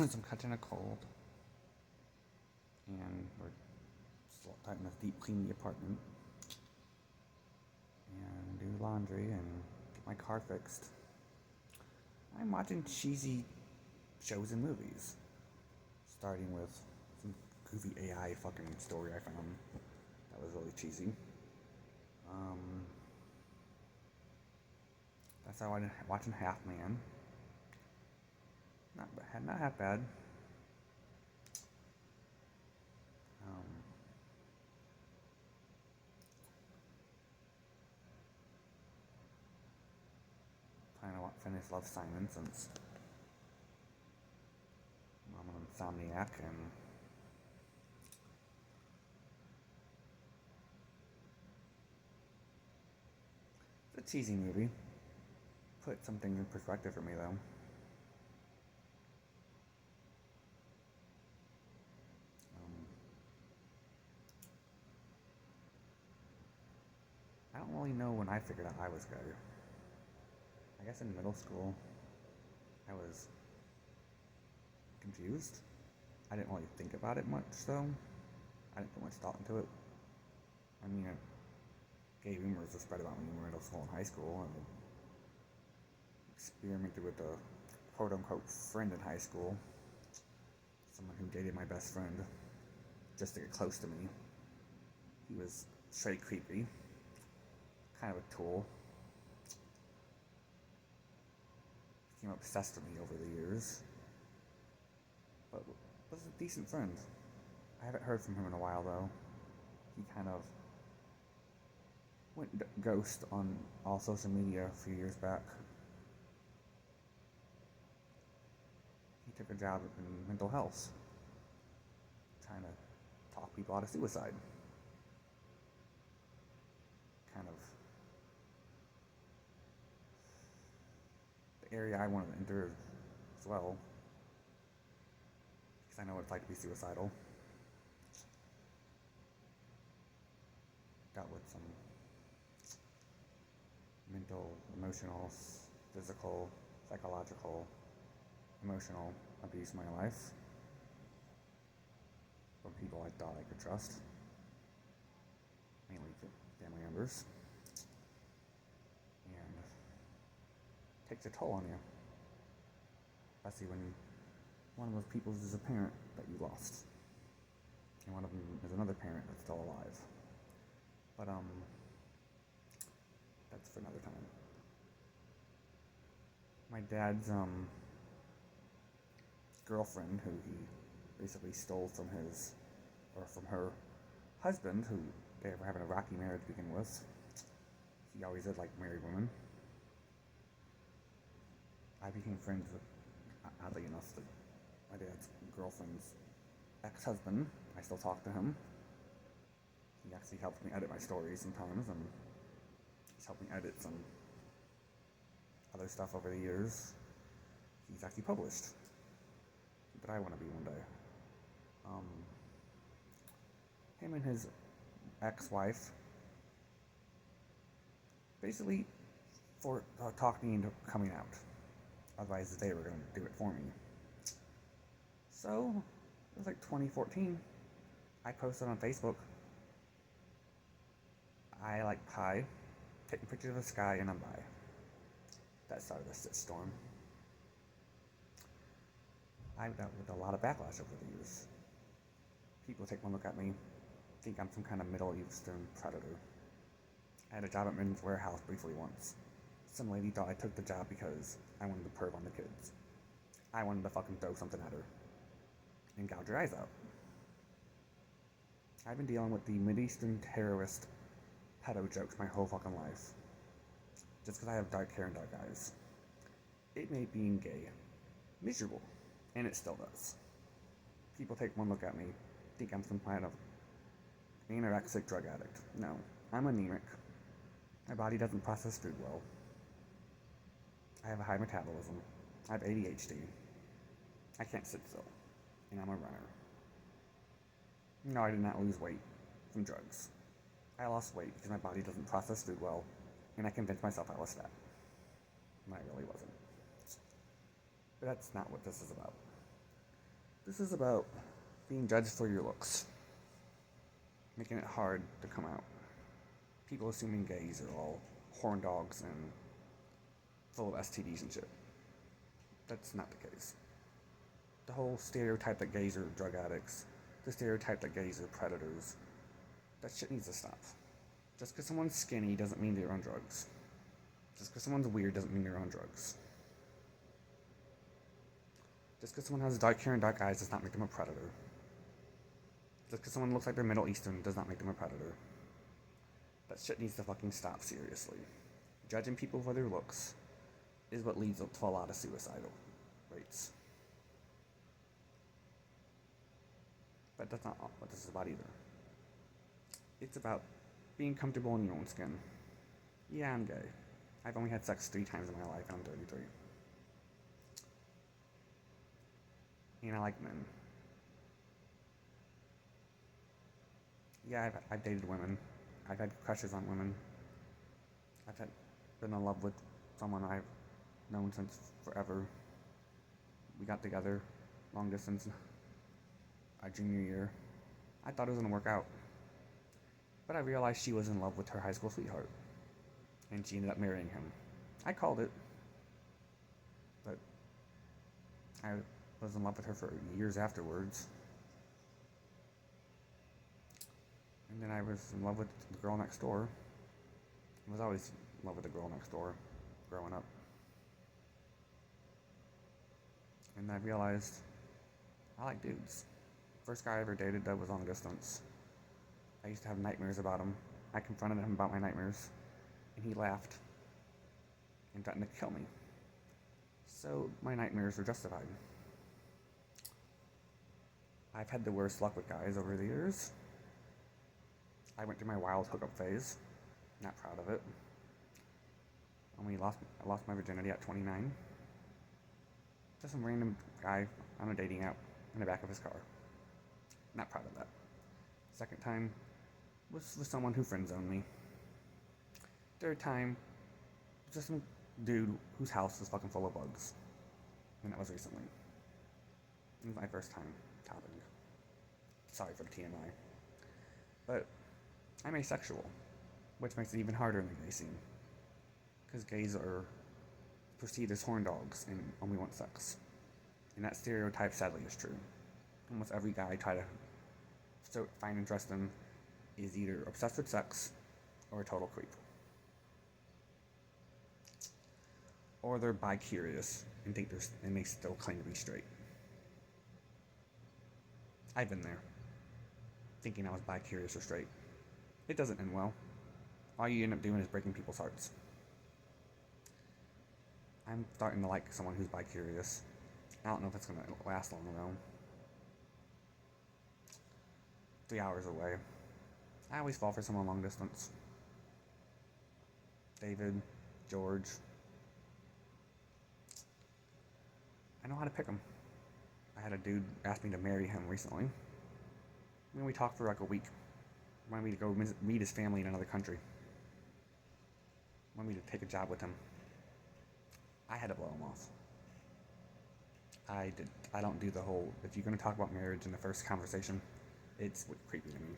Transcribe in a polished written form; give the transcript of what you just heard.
I'm catching a cold, and we're starting to deep clean the apartment, and do laundry, and get my car fixed. I'm watching cheesy shows and movies, starting with some goofy AI fucking story I found that was really cheesy. Um, that's how I'm watching Half Man. Not bad, not half bad. Um, Trying to finish Love Simon since I'm an insomniac, and it's a cheesy movie. Put something in perspective for me though. I don't really know when I figured out I was gay. I guess in middle school, I was confused. I didn't really think about it much though. I didn't put much thought into it. I mean, gay rumors were spread about me in middle school and high school, and I experimented with a quote unquote friend in high school. Someone who dated my best friend just to get close to me. He was straight creepy, kind of a tool. Became obsessed with me over the years, but was a decent friend. I haven't heard from him in a while though. He kind of went ghost on all social media a few years back. He took a job in mental health, trying to talk people out of suicide. Kind of the area I wanted to enter as well, because I know what it's like to be suicidal. Dealt with some mental, emotional, physical, psychological, emotional abuse in my life from people I thought I could trust, mainly family members, and it takes a toll on you, especially when one of those people is a parent that you lost, and one of them is another parent that's still alive. But that's for another time. My dad's girlfriend, who he basically stole from his, or from her husband, who they were having a rocky marriage to begin with. He always did like married women. I became friends with, oddly enough, my dad's girlfriend's ex-husband. I still talk to him. He actually helps me edit my stories sometimes, and he's helped me edit some other stuff over the years. He's actually published, but I want to be one day. Um, Him and his ex-wife basically talked me into coming out. Otherwise, they were going to do it for me. So, it was like 2014. I posted on Facebook, I like pie, taking pictures of the sky, and I'm bi. That started a shitstorm. I dealt with a lot of backlash over the years. People take one look at me, think I'm some kind of Middle Eastern predator. I had a job at Men's Warehouse briefly once. Some lady thought I took the job because I wanted to perv on the kids. I wanted to fucking throw something at her and gouge her eyes out. I've been dealing with the Mideastern terrorist pedo jokes my whole fucking life. Just because I have dark hair and dark eyes. It made being gay miserable, and it still does. People take one look at me, think I'm some kind of anorexic drug addict. No, I'm anemic. My body doesn't process food well. I have a high metabolism. I have ADHD. I can't sit still. And I'm a runner. No, I did not lose weight from drugs. I lost weight because my body doesn't process food well, and I convinced myself I was fat. When I really wasn't. But that's not what this is about. This is about being judged for your looks, making it hard to come out. People assuming gays are all horn dogs and full of STDs and shit. That's not the case. The whole stereotype that gays are drug addicts, the stereotype that gays are predators, that shit needs to stop. Just because someone's skinny doesn't mean they're on drugs. Just because someone's weird doesn't mean they're on drugs. Just because someone has dark hair and dark eyes does not make them a predator. Just because someone looks like they're Middle Eastern does not make them a predator. That shit needs to fucking stop, seriously. Judging people for their looks is what leads up to a lot of suicidal rates. But that's not what this is about either. It's about being comfortable in your own skin. Yeah, I'm gay. I've only had sex 3 times in my life and I'm 33. And I like men. Yeah, I've dated women. I've had crushes on women. Been in love with someone I've known since forever. We got together, long distance, our junior year. I thought it was gonna work out. But I realized she was in love with her high school sweetheart. And she ended up marrying him. I called it. But I was in love with her for years afterwards. And then I was in love with the girl next door. I was always in love with the girl next door growing up. And I realized I like dudes. First guy I ever dated that was long distance. I used to have nightmares about him. I confronted him about my nightmares, and he laughed and threatened to kill me. So my nightmares were justified. I've had the worst luck with guys over the years. I went through my wild hookup phase. Not proud of it. I lost my virginity at 29. Just some random guy on a dating app in the back of his car. Not proud of that. Second time was with someone who friend zoned me. Third time, just some dude whose house was fucking full of bugs. And that was recently. It was my first time topping. Sorry for the TMI. But I'm asexual, which makes it even harder in the gay scene. Because gays are perceived as horn dogs and only want sex. And that stereotype sadly is true. Almost every guy I try to find interest in is either obsessed with sex or a total creep. Or they're bi-curious and they still claim to be straight. I've been there, thinking I was bi-curious or straight. It doesn't end well. All you end up doing is breaking people's hearts. I'm starting to like someone who's bi-curious. I don't know if it's going to last long though. 3 hours away. I always fall for someone long distance. David, George. I know how to pick them. I had a dude ask me to marry him recently. We talked for like a week. Wanted me to go meet his family in another country. Wanted me to take a job with him. I had to blow him off. I don't do the whole, if you're going to talk about marriage in the first conversation, it's creepy to me.